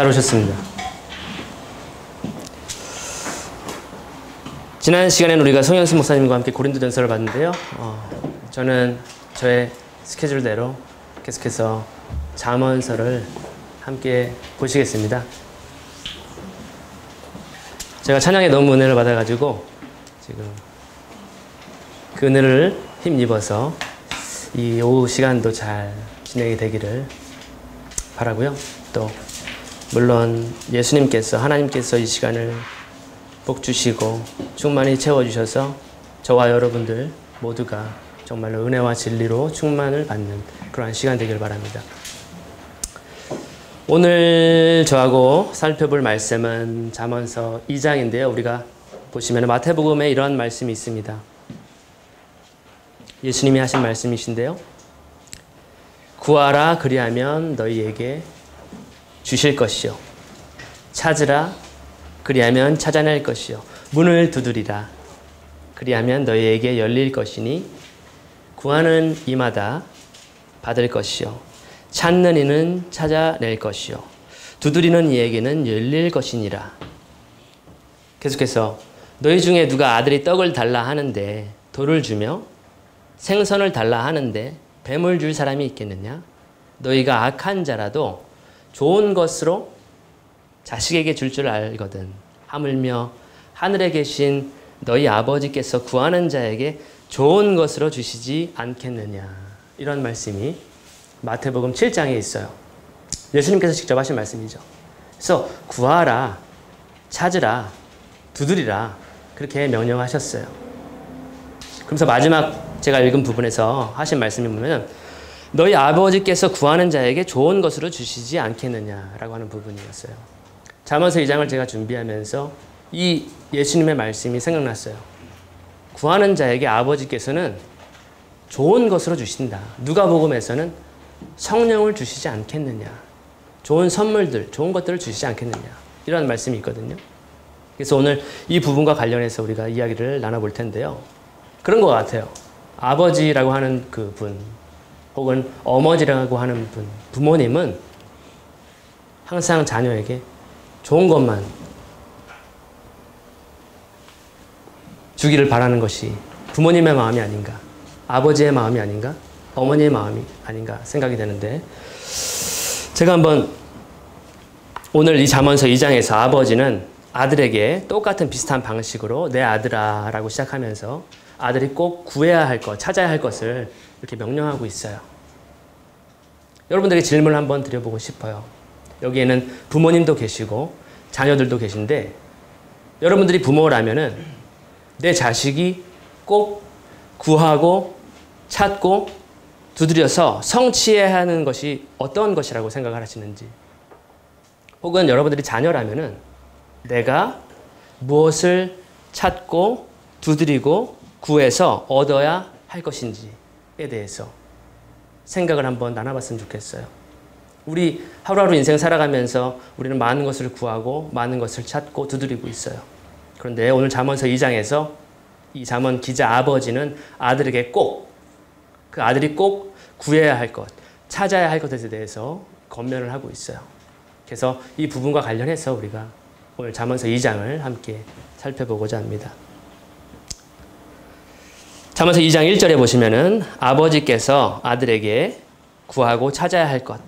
잘 오셨습니다. 지난 시간에는 우리가 송영수 목사님과 함께 고린도전서를 봤는데요. 저는 저의 스케줄대로 계속해서 잠언서를 함께 보시겠습니다. 제가 찬양에 너무 은혜를 받아가지고 지금 그 은혜를 힘입어서 이 오후 시간도 잘 진행이 되기를 바라고요. 또 물론 예수님께서 하나님께서 이 시간을 복 주시고 충만히 채워주셔서 저와 여러분들 모두가 정말로 은혜와 진리로 충만을 받는 그러한 시간 되기를 바랍니다. 오늘 저하고 살펴볼 말씀은 잠언서 2장인데요. 우리가 보시면 마태복음에 이런 말씀이 있습니다. 예수님이 하신 말씀이신데요. 구하라 그리하면 너희에게 주실 것이요. 찾으라 그리하면 찾아낼 것이요. 문을 두드리라 그리하면 너희에게 열릴 것이니 구하는 이마다 받을 것이요. 찾는 이는 찾아낼 것이요. 두드리는 이에게는 열릴 것이니라. 계속해서 너희 중에 누가 아들이 떡을 달라 하는데 돌을 주며 생선을 달라 하는데 뱀을 줄 사람이 있겠느냐? 너희가 악한 자라도 좋은 것으로 자식에게 줄 줄 알거든. 하물며 하늘에 계신 너희 아버지께서 구하는 자에게 좋은 것으로 주시지 않겠느냐. 이런 말씀이 마태복음 7장에 있어요. 예수님께서 직접 하신 말씀이죠. 그래서 구하라, 찾으라, 두드리라 그렇게 명령하셨어요. 그래서 마지막 제가 읽은 부분에서 하신 말씀이 보면 너희 아버지께서 구하는 자에게 좋은 것으로 주시지 않겠느냐라고 하는 부분이었어요. 잠언서 2장을 제가 준비하면서 이 예수님의 말씀이 생각났어요. 구하는 자에게 아버지께서는 좋은 것으로 주신다. 누가복음에서는 성령을 주시지 않겠느냐. 좋은 선물들, 좋은 것들을 주시지 않겠느냐. 이런 말씀이 있거든요. 그래서 오늘 이 부분과 관련해서 우리가 이야기를 나눠볼 텐데요. 그런 것 같아요. 아버지라고 하는 그 분, 혹은 어머니라고 하는 분, 부모님은 항상 자녀에게 좋은 것만 주기를 바라는 것이 부모님의 마음이 아닌가, 아버지의 마음이 아닌가, 어머니의 마음이 아닌가 생각이 되는데, 제가 한번 오늘 이 잠언서 2장에서 아버지는 아들에게 똑같은 비슷한 방식으로 내 아들아 라고 시작하면서 아들이 꼭 구해야 할 것, 찾아야 할 것을 이렇게 명령하고 있어요. 여러분들에게 질문을 한번 드려보고 싶어요. 여기에는 부모님도 계시고 자녀들도 계신데, 여러분들이 부모라면은 내 자식이 꼭 구하고 찾고 두드려서 성취해야 하는 것이 어떤 것이라고 생각을 하시는지, 혹은 여러분들이 자녀라면은 내가 무엇을 찾고 두드리고 구해서 얻어야 할 것인지에 대해서 생각을 한번 나눠봤으면 좋겠어요. 우리 하루하루 인생 살아가면서 우리는 많은 것을 구하고 많은 것을 찾고 두드리고 있어요. 그런데 오늘 잠언서 2장에서 이 잠언 기자 아버지는 아들에게 꼭, 그 아들이 꼭 구해야 할 것, 찾아야 할 것에 대해서 권면을 하고 있어요. 그래서 이 부분과 관련해서 우리가 오늘 잠언서 2장을 함께 살펴보고자 합니다. 잠언서 2장 1절에 보시면은 아버지께서 아들에게 구하고 찾아야 할 것,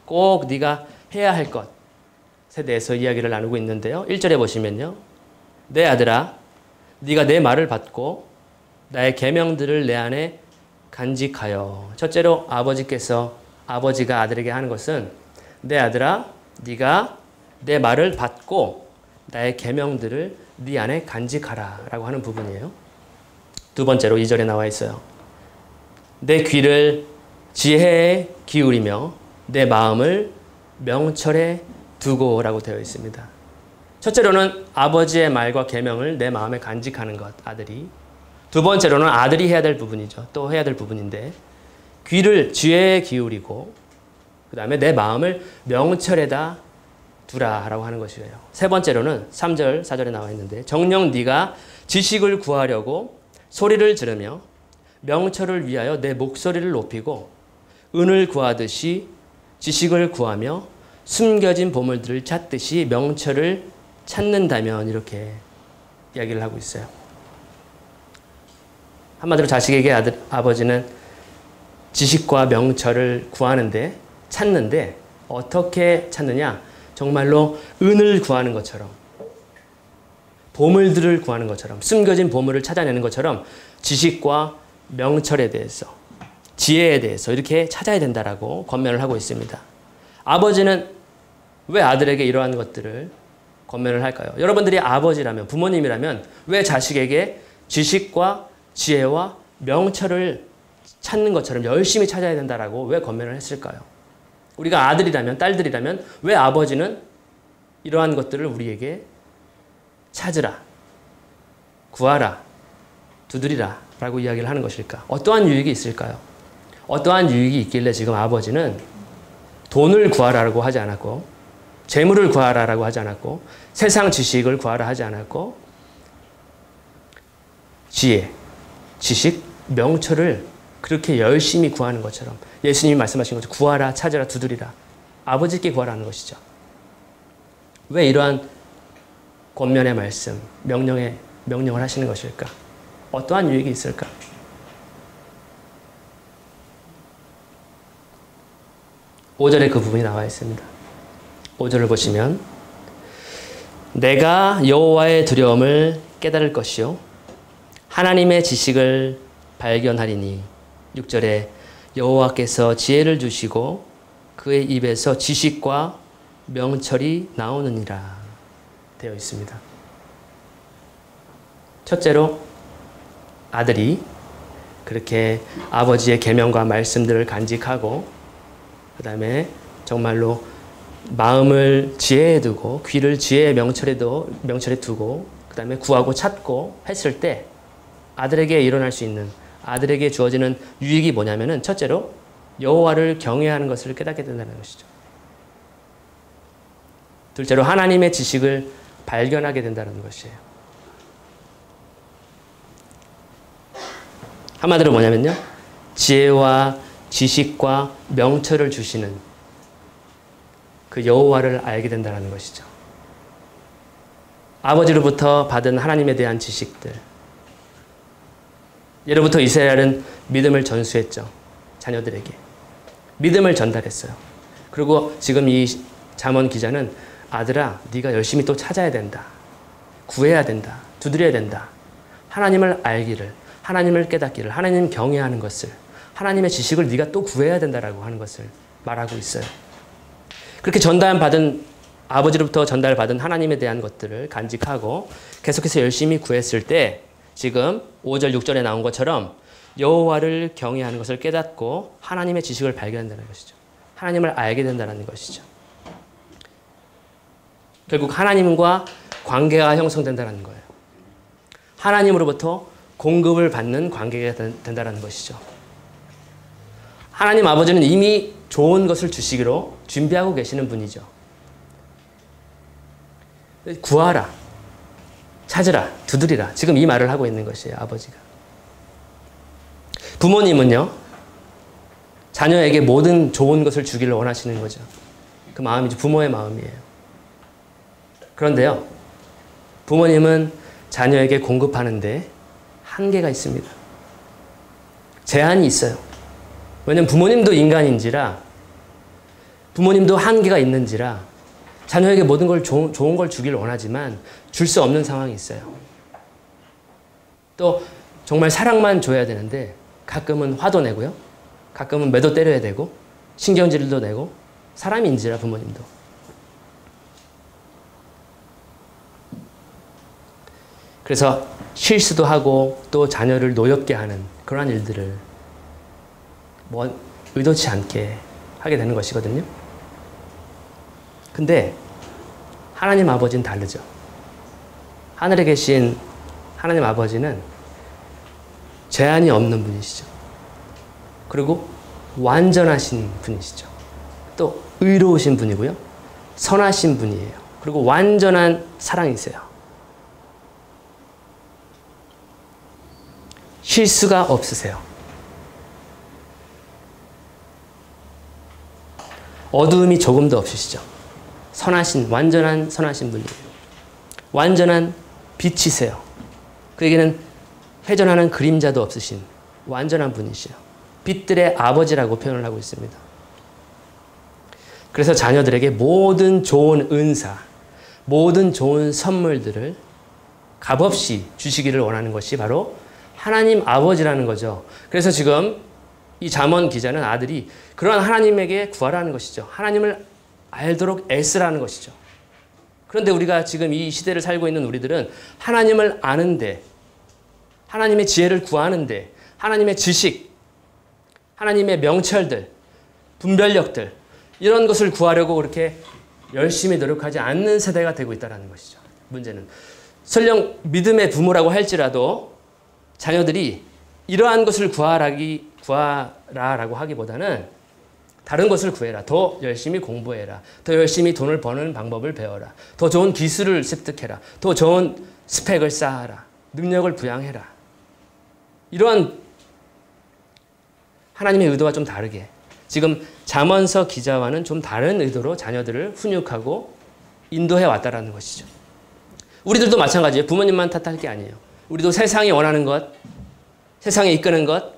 꼭 네가 해야 할 것에 대해서 이야기를 나누고 있는데요. 1절에 보시면요. 내 아들아, 네가 내 말을 받고 나의 계명들을 내 안에 간직하여. 첫째로 아버지가 아들에게 하는 것은 내 아들아, 네가 내 말을 받고 나의 계명들을 네 안에 간직하라 라고 하는 부분이에요. 두 번째로 2절에 나와 있어요. 내 귀를 지혜에 기울이며 내 마음을 명철에 두고 라고 되어 있습니다. 첫째로는 아버지의 말과 계명을 내 마음에 간직하는 것, 아들이. 두 번째로는 아들이 해야 될 부분이죠. 또 해야 될 부분인데, 귀를 지혜에 기울이고 그 다음에 내 마음을 명철에다 두라 라고 하는 것이에요. 세 번째로는 3절, 4절에 나와 있는데, 정녕 네가 지식을 구하려고 소리를 지르며 명철을 위하여 내 목소리를 높이고 은을 구하듯이 지식을 구하며 숨겨진 보물들을 찾듯이 명철을 찾는다면 이렇게 이야기를 하고 있어요. 한마디로 자식에게 아버지는 지식과 명철을 구하는데 찾는데 어떻게 찾느냐? 정말로 은을 구하는 것처럼 보물들을 구하는 것처럼 숨겨진 보물을 찾아내는 것처럼 지식과 명철에 대해서 지혜에 대해서 이렇게 찾아야 된다라고 권면을 하고 있습니다. 아버지는 왜 아들에게 이러한 것들을 권면을 할까요? 여러분들이 아버지라면 부모님이라면 왜 자식에게 지식과 지혜와 명철을 찾는 것처럼 열심히 찾아야 된다라고 왜 권면을 했을까요? 우리가 아들이라면 딸들이라면 왜 아버지는 이러한 것들을 우리에게 찾으라, 구하라, 두드리라 라고 이야기를 하는 것일까? 어떠한 유익이 있을까요? 어떠한 유익이 있길래 지금 아버지는 돈을 구하라고 하지 않았고 재물을 구하라라고 하지 않았고 세상 지식을 구하라 하지 않았고 지혜, 지식, 명철을 그렇게 열심히 구하는 것처럼 예수님이 말씀하신 것처럼 구하라, 찾으라, 두드리라 아버지께 구하라는 것이죠. 왜 이러한 권면의 말씀, 명령을 하시는 것일까? 어떠한 유익이 있을까? 5절에 그 부분이 나와 있습니다. 5절을 보시면 내가 여호와의 두려움을 깨달을 것이요 하나님의 지식을 발견하리니 6절에 여호와께서 지혜를 주시고 그의 입에서 지식과 명철이 나오느니라 되어 있습니다. 첫째로 아들이 그렇게 아버지의 계명과 말씀들을 간직하고 그 다음에 정말로 마음을 지혜에 두고 귀를 지혜의 명철에 두고 그 다음에 구하고 찾고 했을 때 아들에게 일어날 수 있는 아들에게 주어지는 유익이 뭐냐면은 첫째로 여호와를 경외하는 것을 깨닫게 된다는 것이죠. 둘째로 하나님의 지식을 발견하게 된다는 것이에요. 한마디로 뭐냐면요. 지혜와 지식과 명철을 주시는 그 여호와를 알게 된다는 것이죠. 아버지로부터 받은 하나님에 대한 지식들. 예로부터 이스라엘은 믿음을 전수했죠. 자녀들에게. 믿음을 전달했어요. 그리고 지금 이 잠언 기자는 아들아, 네가 열심히 또 찾아야 된다. 구해야 된다. 두드려야 된다. 하나님을 알기를, 하나님을 깨닫기를, 하나님 경외하는 것을, 하나님의 지식을 네가 또 구해야 된다라고 하는 것을 말하고 있어요. 그렇게 아버지로부터 전달받은 하나님에 대한 것들을 간직하고 계속해서 열심히 구했을 때 지금 5절, 6절에 나온 것처럼 여호와를 경외하는 것을 깨닫고 하나님의 지식을 발견한다는 것이죠. 하나님을 알게 된다는 것이죠. 결국 하나님과 관계가 형성된다는 거예요. 하나님으로부터 공급을 받는 관계가 된다는 것이죠. 하나님 아버지는 이미 좋은 것을 주시기로 준비하고 계시는 분이죠. 구하라, 찾으라, 두드리라. 지금 이 말을 하고 있는 것이에요, 아버지가. 부모님은요, 자녀에게 모든 좋은 것을 주기를 원하시는 거죠. 그 마음이 부모의 마음이에요. 그런데요, 부모님은 자녀에게 공급하는데 한계가 있습니다. 제한이 있어요. 왜냐하면 부모님도 인간인지라, 부모님도 한계가 있는지라, 자녀에게 모든 걸 좋은 걸 주기를 원하지만 줄 수 없는 상황이 있어요. 또 정말 사랑만 줘야 되는데 가끔은 화도 내고요. 가끔은 매도 때려야 되고 신경질도 내고 사람인지라 부모님도. 그래서 실수도 하고 또 자녀를 노엽게 하는 그러한 일들을 의도치 않게 하게 되는 것이거든요. 근데 하나님 아버지는 다르죠. 하늘에 계신 하나님 아버지는 제한이 없는 분이시죠. 그리고 완전하신 분이시죠. 또 의로우신 분이고요. 선하신 분이에요. 그리고 완전한 사랑이세요. 실수가 없으세요. 어두움이 조금도 없으시죠. 선하신, 완전한 선하신 분이에요. 완전한 빛이세요. 그에게는 회전하는 그림자도 없으신 완전한 분이시요. 빛들의 아버지라고 표현을 하고 있습니다. 그래서 자녀들에게 모든 좋은 은사, 모든 좋은 선물들을 값없이 주시기를 원하는 것이 바로 하나님 아버지라는 거죠. 그래서 지금 이 잠언 기자는 아들이 그러한 하나님에게 구하라는 것이죠. 하나님을 알도록 애쓰라는 것이죠. 그런데 우리가 지금 이 시대를 살고 있는 우리들은 하나님을 아는데, 하나님의 지혜를 구하는데, 하나님의 지식, 하나님의 명철들, 분별력들, 이런 것을 구하려고 그렇게 열심히 노력하지 않는 세대가 되고 있다는 것이죠. 문제는 설령 믿음의 부모라고 할지라도 자녀들이 이러한 것을 구하라라고 하기보다는 다른 것을 구해라. 더 열심히 공부해라. 더 열심히 돈을 버는 방법을 배워라. 더 좋은 기술을 습득해라. 더 좋은 스펙을 쌓아라. 능력을 부양해라. 이러한 하나님의 의도와 좀 다르게 지금 잠언서 기자와는 좀 다른 의도로 자녀들을 훈육하고 인도해 왔다라는 것이죠. 우리들도 마찬가지예요. 부모님만 탓할 게 아니에요. 우리도 세상이 원하는 것, 세상에 이끄는 것,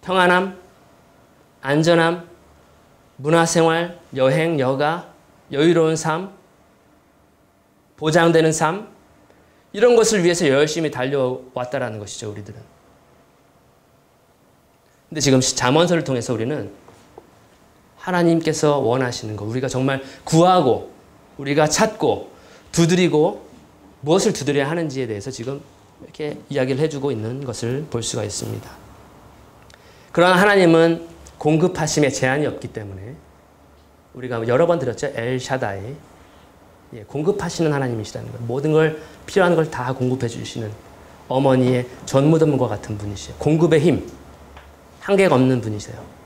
평안함, 안전함, 문화생활, 여행, 여가, 여유로운 삶, 보장되는 삶, 이런 것을 위해서 열심히 달려왔다라는 것이죠, 우리들은. 근데 지금 잠언서를 통해서 우리는 하나님께서 원하시는 것, 우리가 정말 구하고, 우리가 찾고, 두드리고, 무엇을 두드려야 하는지에 대해서 지금 이렇게 이야기를 해주고 있는 것을 볼 수가 있습니다. 그러나 하나님은 공급하심에 제한이 없기 때문에 우리가 여러 번 들었죠. 엘샤다이. 공급하시는 하나님이시라는 것. 모든 걸 필요한 걸 다 공급해 주시는 어머니의 전무덤과 같은 분이시에요. 공급의 힘, 한계가 없는 분이세요.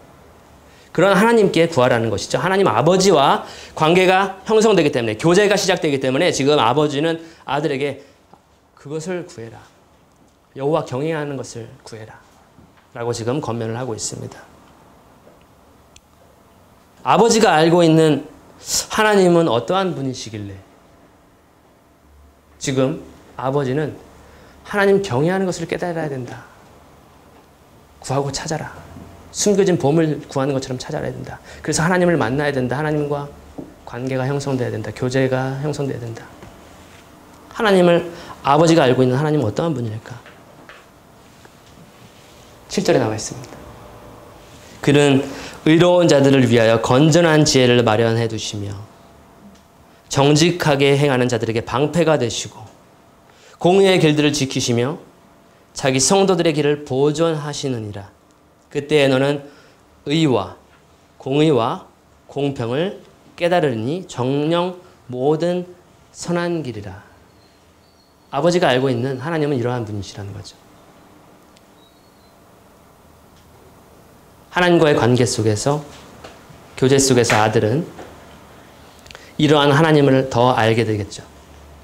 그런 하나님께 구하라는 것이죠. 하나님 아버지와 관계가 형성되기 때문에, 교제가 시작되기 때문에 지금 아버지는 아들에게 그것을 구해라. 여호와 경외하는 것을 구해라. 라고 지금 권면을 하고 있습니다. 아버지가 알고 있는 하나님은 어떠한 분이시길래 지금 아버지는 하나님 경외하는 것을 깨달아야 된다. 구하고 찾아라. 숨겨진 보물 구하는 것처럼 찾아야 된다. 그래서 하나님을 만나야 된다. 하나님과 관계가 형성돼야 된다. 교제가 형성돼야 된다. 하나님을 아버지가 알고 있는 하나님은 어떠한 분일까? 7절에 나와 있습니다. 그는 의로운 자들을 위하여 건전한 지혜를 마련해 두시며 정직하게 행하는 자들에게 방패가 되시고 공의의 길들을 지키시며 자기 성도들의 길을 보존하시느니라. 그때에 너는 의와 공의와 공평을 깨달으니 정녕 모든 선한 길이라. 아버지가 알고 있는 하나님은 이러한 분이시라는 거죠. 하나님과의 관계 속에서, 교제 속에서 아들은 이러한 하나님을 더 알게 되겠죠.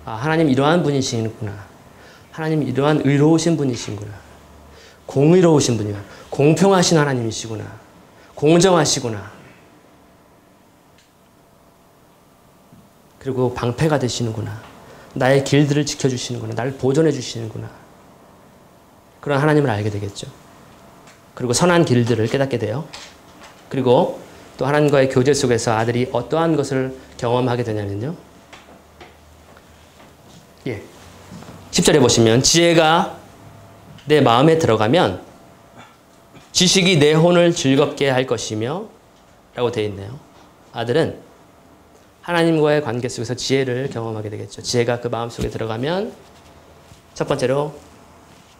아, 하나님 이러한 분이시구나. 하나님 이러한 의로우신 분이시구나. 공의로우신 분이구나. 공평하신 하나님이시구나. 공정하시구나. 그리고 방패가 되시는구나. 나의 길들을 지켜주시는구나. 나를 보존해 주시는구나. 그런 하나님을 알게 되겠죠. 그리고 선한 길들을 깨닫게 돼요. 그리고 또 하나님과의 교제 속에서 아들이 어떠한 것을 경험하게 되냐면요. 10절에 보시면 지혜가 내 마음에 들어가면 지식이 내 혼을 즐겁게 할 것이며 라고 되어 있네요. 아들은 하나님과의 관계 속에서 지혜를 경험하게 되겠죠. 지혜가 그 마음속에 들어가면 첫 번째로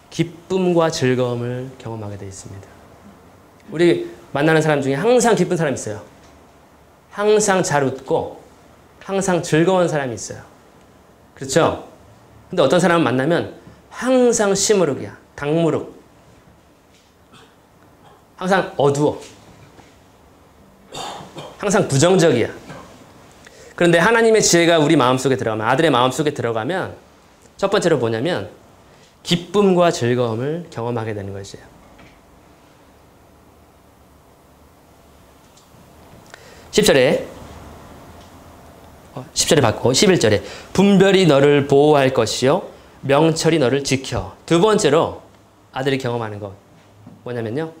기쁨과 즐거움을 경험하게 되어 있습니다. 우리 만나는 사람 중에 항상 기쁜 사람이 있어요. 항상 잘 웃고 항상 즐거운 사람이 있어요. 그렇죠? 근데 어떤 사람을 만나면 항상 시무룩이야. 당무룩. 항상 어두워. 항상 부정적이야. 그런데 하나님의 지혜가 우리 마음속에 들어가면, 아들의 마음속에 들어가면 첫 번째로 뭐냐면 기쁨과 즐거움을 경험하게 되는 것이에요. 10절에 10절에 받고 11절에 분별이 너를 보호할 것이요 명철이 너를 지켜. 두 번째로 아들이 경험하는 것 뭐냐면요.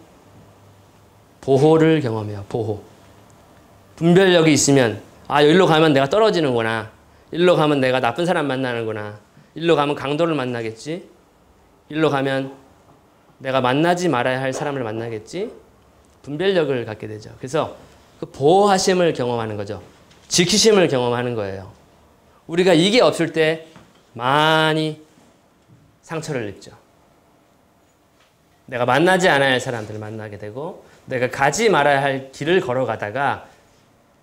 보호를 경험해요. 보호. 분별력이 있으면 여기로 가면 내가 떨어지는구나. 일로 가면 내가 나쁜 사람 만나는구나. 일로 가면 강도를 만나겠지. 일로 가면 내가 만나지 말아야 할 사람을 만나겠지. 분별력을 갖게 되죠. 그래서 그 보호하심을 경험하는 거죠. 지키심을 경험하는 거예요. 우리가 이게 없을 때 많이 상처를 입죠. 내가 만나지 않아야 할 사람들을 만나게 되고 내가 가지 말아야 할 길을 걸어가다가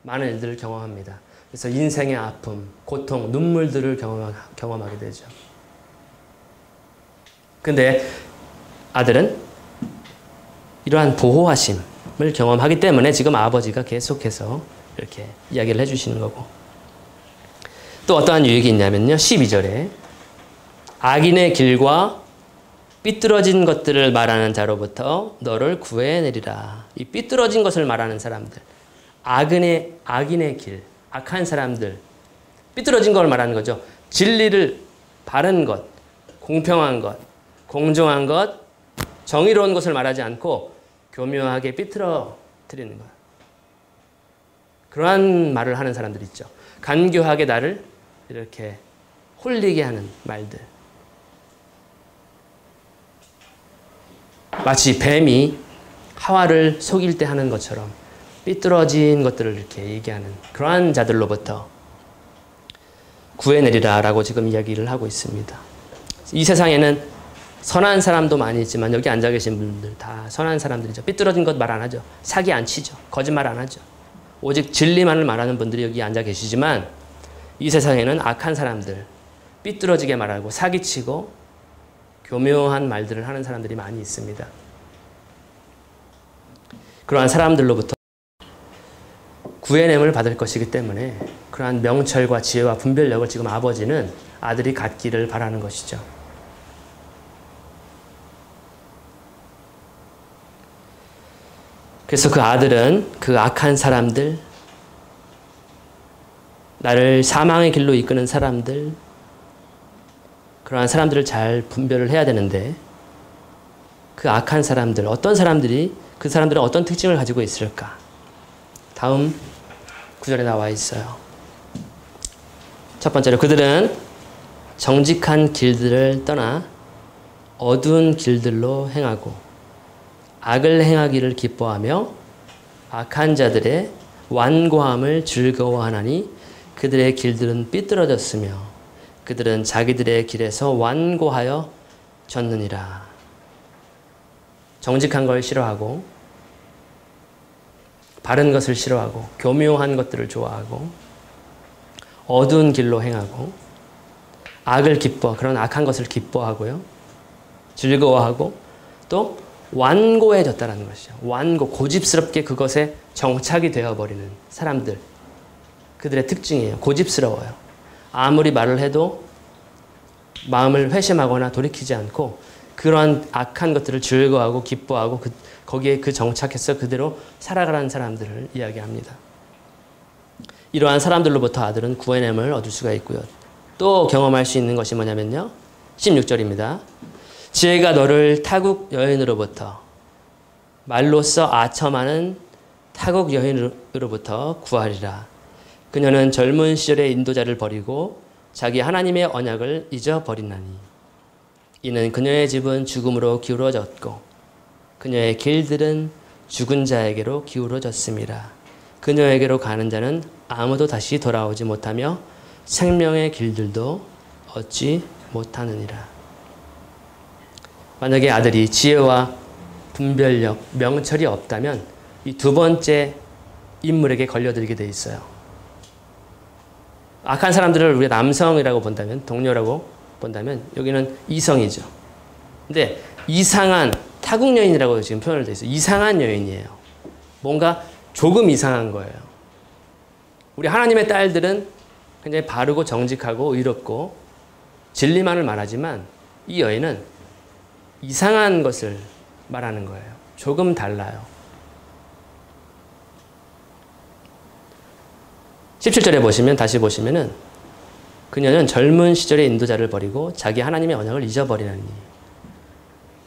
많은 일들을 경험합니다. 그래서 인생의 아픔, 고통, 눈물들을 경험하게 되죠. 근데 아들은 이러한 보호하심을 경험하기 때문에 지금 아버지가 계속해서 이렇게 이야기를 해주시는 거고. 또 어떠한 유익이 있냐면요. 12절에 악인의 길과 삐뚤어진 것들을 말하는 자로부터 너를 구해내리라. 이 삐뚤어진 것을 말하는 사람들, 악인의 길, 악한 사람들, 삐뚤어진 걸 말하는 거죠. 진리를 바른 것, 공평한 것, 공정한 것, 정의로운 것을 말하지 않고 교묘하게 삐뚤어뜨리는 것. 그러한 말을 하는 사람들이 있죠. 간교하게 나를 이렇게 홀리게 하는 말들. 마치 뱀이 하와를 속일 때 하는 것처럼 삐뚤어진 것들을 이렇게 얘기하는 그러한 자들로부터 구해내리라 라고 지금 이야기를 하고 있습니다. 이 세상에는 선한 사람도 많이 있지만 여기 앉아 계신 분들 다 선한 사람들이죠. 삐뚤어진 것 말 안 하죠. 사기 안 치죠. 거짓말 안 하죠. 오직 진리만을 말하는 분들이 여기 앉아 계시지만 이 세상에는 악한 사람들, 삐뚤어지게 말하고 사기치고 교묘한 말들을 하는 사람들이 많이 있습니다. 그러한 사람들로부터 구해냄을 받을 것이기 때문에 그러한 명철과 지혜와 분별력을 지금 아버지는 아들이 갖기를 바라는 것이죠. 그래서 그 아들은 그 악한 사람들, 나를 사망의 길로 이끄는 사람들, 그러한 사람들을 잘 분별을 해야 되는데 그 악한 사람들, 어떤 사람들이 그 사람들은 어떤 특징을 가지고 있을까? 다음 구절에 나와 있어요. 첫 번째로 그들은 정직한 길들을 떠나 어두운 길들로 행하고 악을 행하기를 기뻐하며 악한 자들의 완고함을 즐거워하나니 그들의 길들은 삐뚤어졌으며 그들은 자기들의 길에서 완고하여 졌느니라. 정직한 걸 싫어하고 바른 것을 싫어하고 교묘한 것들을 좋아하고 어두운 길로 행하고 악을 그런 악한 것을 기뻐하고요. 즐거워하고 또 완고해졌다는 것이죠. 고집스럽게 그것에 정착이 되어버리는 사람들. 그들의 특징이에요. 고집스러워요. 아무리 말을 해도 마음을 회심하거나 돌이키지 않고 그러한 악한 것들을 즐거워하고 기뻐하고 거기에 정착해서 그대로 살아가는 사람들을 이야기합니다. 이러한 사람들로부터 아들은 구해냄을 얻을 수가 있고요. 또 경험할 수 있는 것이 뭐냐면요. 16절입니다. 지혜가 너를 타국 여인으로부터 말로써 아첨하는 타국 여인으로부터 구하리라. 그녀는 젊은 시절의 인도자를 버리고 자기 하나님의 언약을 잊어버리나니 이는 그녀의 집은 죽음으로 기울어졌고 그녀의 길들은 죽은 자에게로 기울어졌습니다. 그녀에게로 가는 자는 아무도 다시 돌아오지 못하며 생명의 길들도 얻지 못하느니라. 만약에 아들이 지혜와 분별력, 명철이 없다면 이 두 번째 인물에게 걸려들게 돼 있어요. 악한 사람들을 우리가 남성이라고 본다면, 동료라고 본다면 여기는 이성이죠. 근데 이상한 타국 여인이라고 지금 표현을 돼 있어요. 이상한 여인이에요. 뭔가 조금 이상한 거예요. 우리 하나님의 딸들은 굉장히 바르고 정직하고 의롭고 진리만을 말하지만 이 여인은 이상한 것을 말하는 거예요. 조금 달라요. 17절에 보시면, 다시 보시면은, 그녀는 젊은 시절의 인도자를 버리고 자기 하나님의 언약을 잊어버리나니.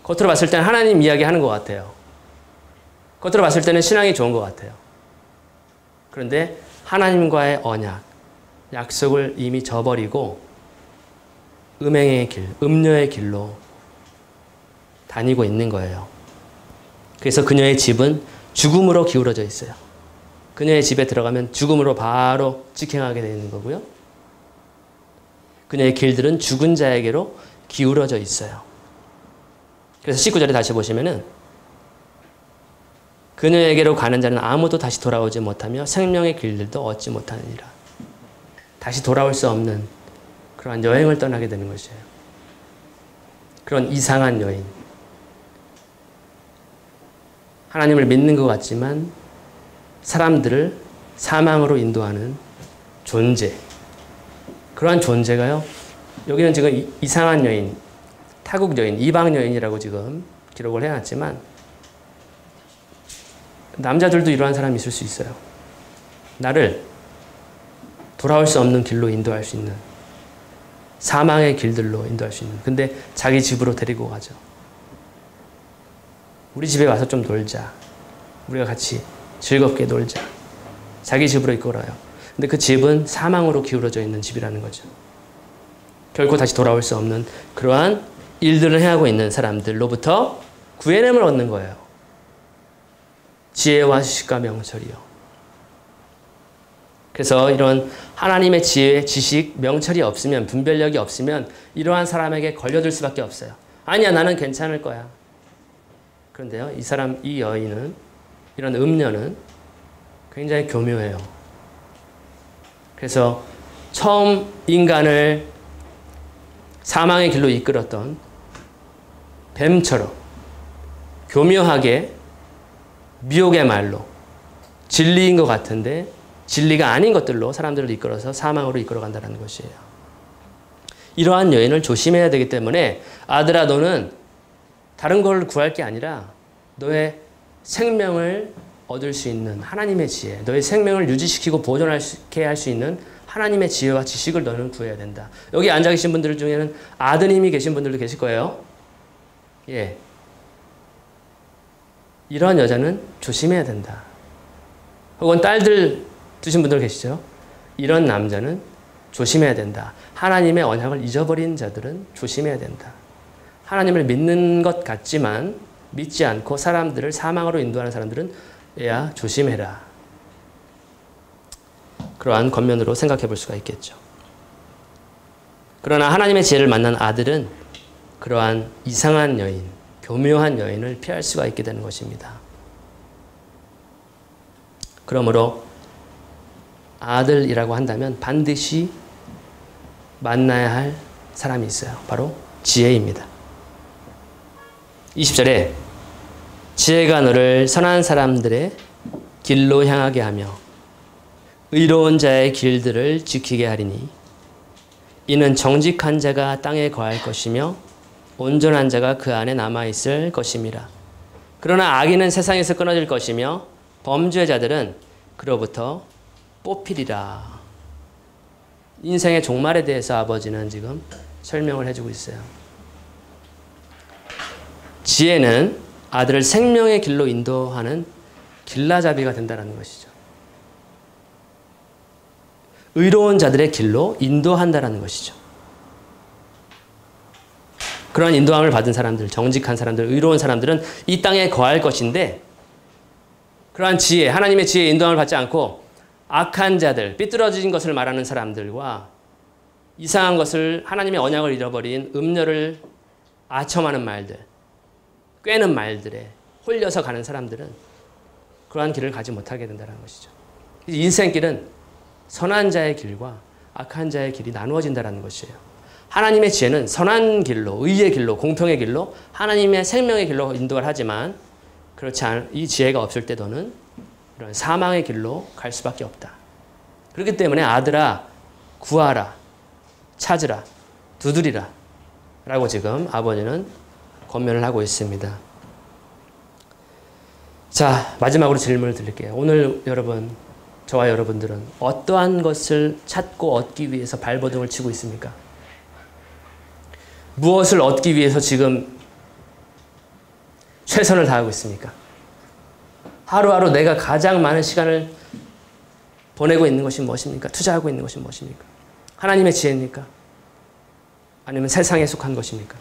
겉으로 봤을 때는 하나님 이야기 하는 것 같아요. 겉으로 봤을 때는 신앙이 좋은 것 같아요. 그런데 하나님과의 언약, 약속을 이미 저버리고 음행의 길, 음녀의 길로 다니고 있는 거예요. 그래서 그녀의 집은 죽음으로 기울어져 있어요. 그녀의 집에 들어가면 죽음으로 바로 직행하게 되는 거고요. 그녀의 길들은 죽은 자에게로 기울어져 있어요. 그래서 19절에 다시 보시면은 그녀에게로 가는 자는 아무도 다시 돌아오지 못하며 생명의 길들도 얻지 못하느니라. 다시 돌아올 수 없는 그러한 여행을 떠나게 되는 것이에요. 그런 이상한 여인. 하나님을 믿는 것 같지만 사람들을 사망으로 인도하는 존재. 그러한 존재가요. 여기는 지금 이상한 여인, 타국 여인, 이방 여인이라고 지금 기록을 해놨지만 남자들도 이러한 사람이 있을 수 있어요. 나를 돌아올 수 없는 길로 인도할 수 있는, 사망의 길들로 인도할 수 있는. 근데 자기 집으로 데리고 가죠. 우리 집에 와서 좀 놀자. 우리가 같이 즐겁게 놀자. 자기 집으로 이끌어요. 근데 그 집은 사망으로 기울어져 있는 집이라는 거죠. 결코 다시 돌아올 수 없는 그러한 일들을 행하고 있는 사람들로부터 구해냄을 얻는 거예요. 지혜와 지식과 명철이요. 그래서 이런 하나님의 지혜, 지식, 명철이 없으면, 분별력이 없으면 이러한 사람에게 걸려들 수밖에 없어요. 아니야, 나는 괜찮을 거야. 그런데요, 이 여인은, 이런 음녀는 굉장히 교묘해요. 그래서 처음 인간을 사망의 길로 이끌었던 뱀처럼 교묘하게 미혹의 말로 진리인 것 같은데 진리가 아닌 것들로 사람들을 이끌어서 사망으로 이끌어간다는 것이에요. 이러한 여인을 조심해야 되기 때문에 아들아, 너는 다른 걸 구할 게 아니라 너의 생명을 얻을 수 있는 하나님의 지혜, 너의 생명을 유지시키고 보존하게 할 수 있는 하나님의 지혜와 지식을 너는 구해야 된다. 여기 앉아 계신 분들 중에는 아드님이 계신 분들도 계실 거예요. 예. 이러한 여자는 조심해야 된다. 혹은 딸들 두신 분들 계시죠? 이런 남자는 조심해야 된다. 하나님의 언약을 잊어버린 자들은 조심해야 된다. 하나님을 믿는 것 같지만 믿지 않고 사람들을 사망으로 인도하는 사람들은 야, 조심해라. 그러한 겉면으로 생각해 볼 수가 있겠죠. 그러나 하나님의 지혜를 만난 아들은 그러한 이상한 여인, 교묘한 여인을 피할 수가 있게 되는 것입니다. 그러므로 아들이라고 한다면 반드시 만나야 할 사람이 있어요. 바로 지혜입니다. 20절에 지혜가 너를 선한 사람들의 길로 향하게 하며 의로운 자의 길들을 지키게 하리니 이는 정직한 자가 땅에 거할 것이며 온전한 자가 그 안에 남아있을 것임이라. 그러나 악인은 세상에서 끊어질 것이며 범죄자들은 그로부터 뽑히리라. 인생의 종말에 대해서 아버지는 지금 설명을 해주고 있어요. 지혜는 아들을 생명의 길로 인도하는 길라잡이가 된다는 것이죠. 의로운 자들의 길로 인도한다는 것이죠. 그러한 인도함을 받은 사람들, 정직한 사람들, 의로운 사람들은 이 땅에 거할 것인데 그러한 지혜, 하나님의 지혜에 인도함을 받지 않고 악한 자들, 삐뚤어진 것을 말하는 사람들과 이상한 것을 하나님의 언약을 잃어버린 음녀를 아첨하는 말들, 꿰는 말들에 홀려서 가는 사람들은 그러한 길을 가지 못하게 된다는 것이죠. 인생길은 선한 자의 길과 악한 자의 길이 나누어진다는 것이에요. 하나님의 지혜는 선한 길로, 의의 길로, 공평의 길로, 하나님의 생명의 길로 인도를 하지만 그렇지 않은 이 지혜가 없을 때 너는 이런 사망의 길로 갈 수밖에 없다. 그렇기 때문에 아들아, 구하라, 찾으라, 두드리라 라고 지금 아버지는 권면을 하고 있습니다. 자, 마지막으로 질문을 드릴게요. 오늘 여러분 저와 여러분들은 어떠한 것을 찾고 얻기 위해서 발버둥을 치고 있습니까? 무엇을 얻기 위해서 지금 최선을 다하고 있습니까? 하루하루 내가 가장 많은 시간을 보내고 있는 것이 무엇입니까? 투자하고 있는 것이 무엇입니까? 하나님의 지혜입니까? 아니면 세상에 속한 것입니까?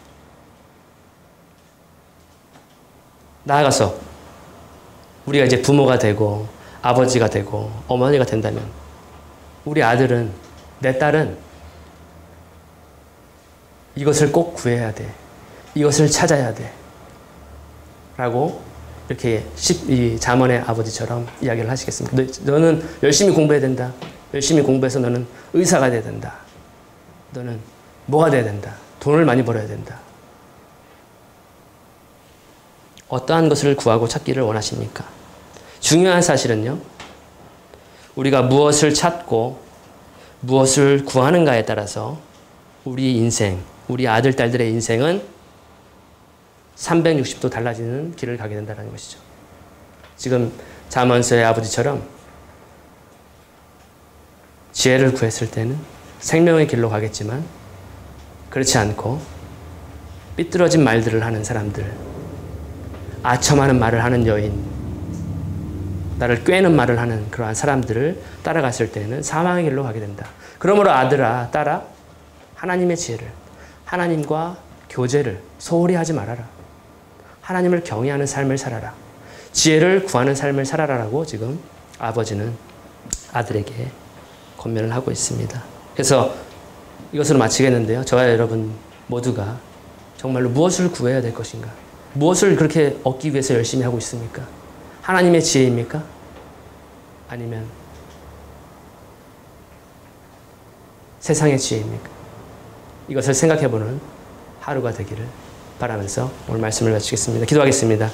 나아가서 우리가 이제 부모가 되고 아버지가 되고 어머니가 된다면 우리 아들은, 내 딸은 이것을 꼭 구해야 돼. 이것을 찾아야 돼. 라고 이렇게 이 잠언의 아버지처럼 이야기를 하시겠습니다. 너는 열심히 공부해야 된다. 열심히 공부해서 너는 의사가 돼야 된다. 너는 뭐가 돼야 된다. 돈을 많이 벌어야 된다. 어떠한 것을 구하고 찾기를 원하십니까? 중요한 사실은요, 우리가 무엇을 찾고 무엇을 구하는가에 따라서 우리 인생, 우리 아들, 딸들의 인생은 360도 달라지는 길을 가게 된다는 것이죠. 지금 잠언서의 아버지처럼 지혜를 구했을 때는 생명의 길로 가겠지만 그렇지 않고 삐뚤어진 말들을 하는 사람들, 아첨하는 말을 하는 여인, 나를 꿰는 말을 하는 그러한 사람들을 따라갔을 때는 사망의 길로 가게 된다. 그러므로 아들아, 딸아, 하나님의 지혜를, 하나님과 교제를 소홀히 하지 말아라. 하나님을 경외하는 삶을 살아라. 지혜를 구하는 삶을 살아라라고 지금 아버지는 아들에게 권면을 하고 있습니다. 그래서 이것으로 마치겠는데요. 저와 여러분 모두가 정말로 무엇을 구해야 될 것인가? 무엇을 그렇게 얻기 위해서 열심히 하고 있습니까? 하나님의 지혜입니까? 아니면 세상의 지혜입니까? 이것을 생각해보는 하루가 되기를 바라면서 오늘 말씀을 마치겠습니다. 기도하겠습니다.